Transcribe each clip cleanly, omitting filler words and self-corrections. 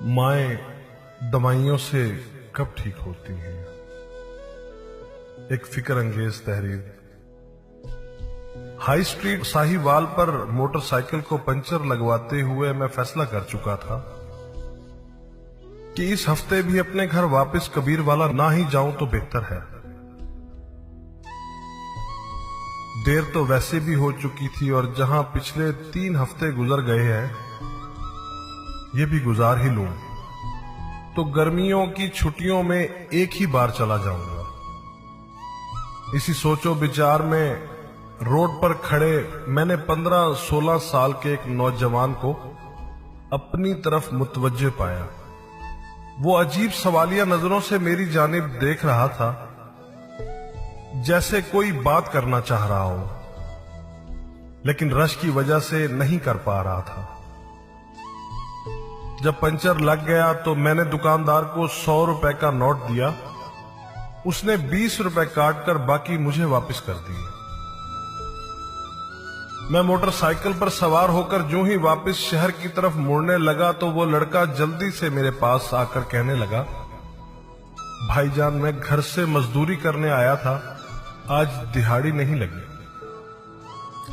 माएँ दवाइयों से कब ठीक होती हैं। एक फिक्र अंगेज तहरीर। हाई स्ट्रीट साहिवाल पर मोटरसाइकिल को पंचर लगवाते हुए मैं फैसला कर चुका था कि इस हफ्ते भी अपने घर वापस कबीरवाला ना ही जाऊं तो बेहतर है। देर तो वैसे भी हो चुकी थी और जहां पिछले 3 हफ्ते गुजर गए हैं, ये भी गुजार ही लूं तो गर्मियों की छुट्टियों में एक ही बार चला जाऊंगा। इसी सोचो विचार में रोड पर खड़े मैंने 15-16 साल के एक नौजवान को अपनी तरफ मुतवज्जे पाया। वो अजीब सवालिया नजरों से मेरी जानिब देख रहा था, जैसे कोई बात करना चाह रहा हो, लेकिन रश की वजह से नहीं कर पा रहा था। जब पंचर लग गया तो मैंने दुकानदार को 100 रुपए का नोट दिया। उसने 20 रुपए काट कर बाकी मुझे वापस कर दिए। मैं मोटरसाइकिल पर सवार होकर जो ही वापस शहर की तरफ मुड़ने लगा तो वो लड़का जल्दी से मेरे पास आकर कहने लगा, भाईजान मैं घर से मजदूरी करने आया था, आज दिहाड़ी नहीं लगी,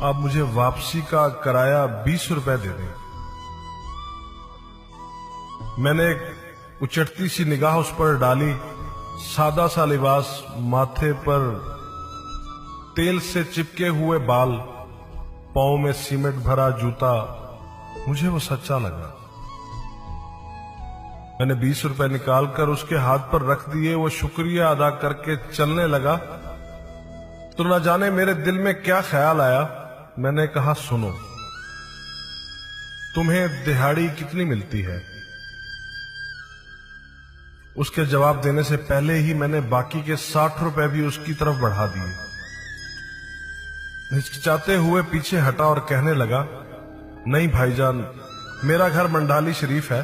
आप मुझे वापसी का किराया 20 रुपए दे दें। मैंने एक उचटती सी निगाह उस पर डाली। सादा सा लिबास, माथे पर तेल से चिपके हुए बाल, पांव में सीमेंट भरा जूता, मुझे वो सच्चा लगा। मैंने 20 रुपए निकालकर उसके हाथ पर रख दिए। वो शुक्रिया अदा करके चलने लगा तो न जाने मेरे दिल में क्या ख्याल आया। मैंने कहा, सुनो, तुम्हें दिहाड़ी कितनी मिलती है? उसके जवाब देने से पहले ही मैंने बाकी के 60 रुपए भी उसकी तरफ बढ़ा दिए। हिचकिचाते हुए पीछे हटा और कहने लगा, नहीं भाईजान, मेरा घर मंडाली शरीफ है,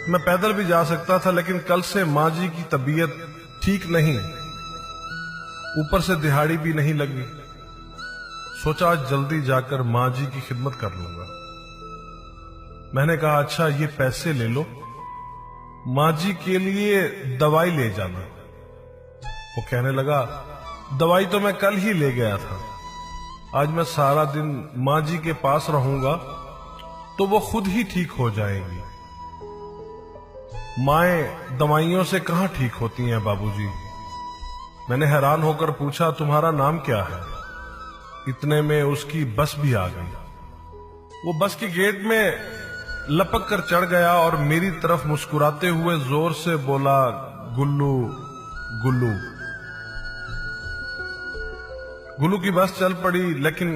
मैं पैदल भी जा सकता था, लेकिन कल से माँ जी की तबीयत ठीक नहीं, ऊपर से दिहाड़ी भी नहीं लगी, सोचा आज जल्दी जाकर माँ जी की खिदमत कर लूंगा। मैंने कहा, अच्छा ये पैसे ले लो, माँ जी के लिए दवाई ले जाना। वो कहने लगा, दवाई तो मैं कल ही ले गया था, आज मैं सारा दिन माँ जी के पास रहूंगा तो वो खुद ही ठीक हो जाएंगी। माएं दवाइयों से कहां ठीक होती हैं बाबूजी? मैंने हैरान होकर पूछा, तुम्हारा नाम क्या है? इतने में उसकी बस भी आ गई। वो बस के गेट में लपक कर चढ़ गया और मेरी तरफ मुस्कुराते हुए जोर से बोला, गुल्लू गुल्लू। गुल्लू की बस चल पड़ी, लेकिन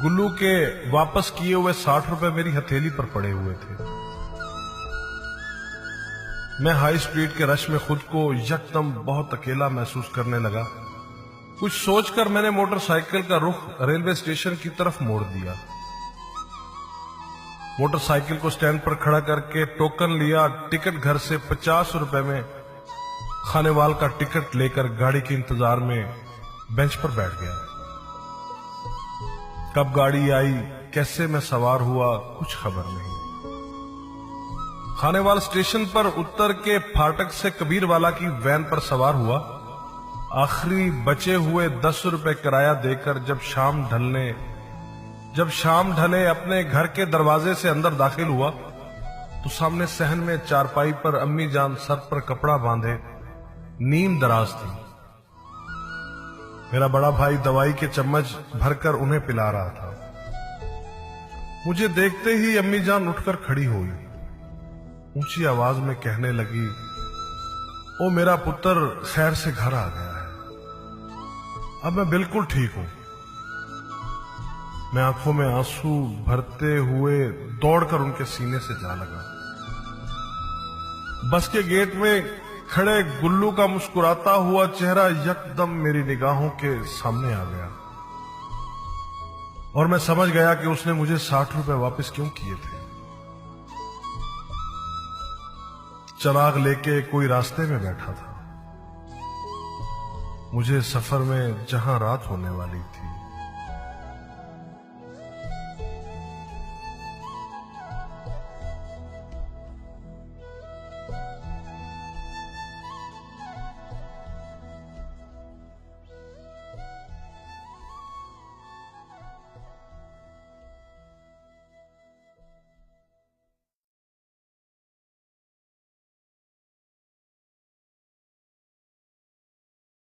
गुल्लू के वापस किए हुए 60 रुपए मेरी हथेली पर पड़े हुए थे। मैं हाई स्ट्रीट के रश में खुद को यकदम बहुत अकेला महसूस करने लगा। कुछ सोचकर मैंने मोटरसाइकिल का रुख रेलवे स्टेशन की तरफ मोड़ दिया। मोटरसाइकिल को स्टैंड पर खड़ा करके टोकन लिया। टिकट घर से 50 रुपए में खानेवाल का टिकट लेकर गाड़ी के इंतजार में बेंच पर बैठ गया। कब गाड़ी आई, कैसे मैं सवार हुआ, कुछ खबर नहीं। खानेवाल स्टेशन पर उतर के फाटक से कबीरवाला की वैन पर सवार हुआ। आखिरी बचे हुए 10 रुपए किराया देकर जब शाम ढले अपने घर के दरवाजे से अंदर दाखिल हुआ तो सामने सहन में चारपाई पर अम्मी जान सर पर कपड़ा बांधे नींद दराज थी। मेरा बड़ा भाई दवाई के चम्मच भरकर उन्हें पिला रहा था। मुझे देखते ही अम्मी जान उठकर खड़ी हुई, ऊंची आवाज में कहने लगी, ओ मेरा पुत्र खैर से घर आ गया है, अब मैं बिल्कुल ठीक हूं। मैं आंखों में आंसू भरते हुए दौड़कर उनके सीने से जा लगा। बस के गेट में खड़े गुल्लू का मुस्कुराता हुआ चेहरा यकदम मेरी निगाहों के सामने आ गया और मैं समझ गया कि उसने मुझे 60 रुपए वापस क्यों किए थे। चिराग लेके कोई रास्ते में बैठा था। मुझे सफर में जहां रात होने वाली थी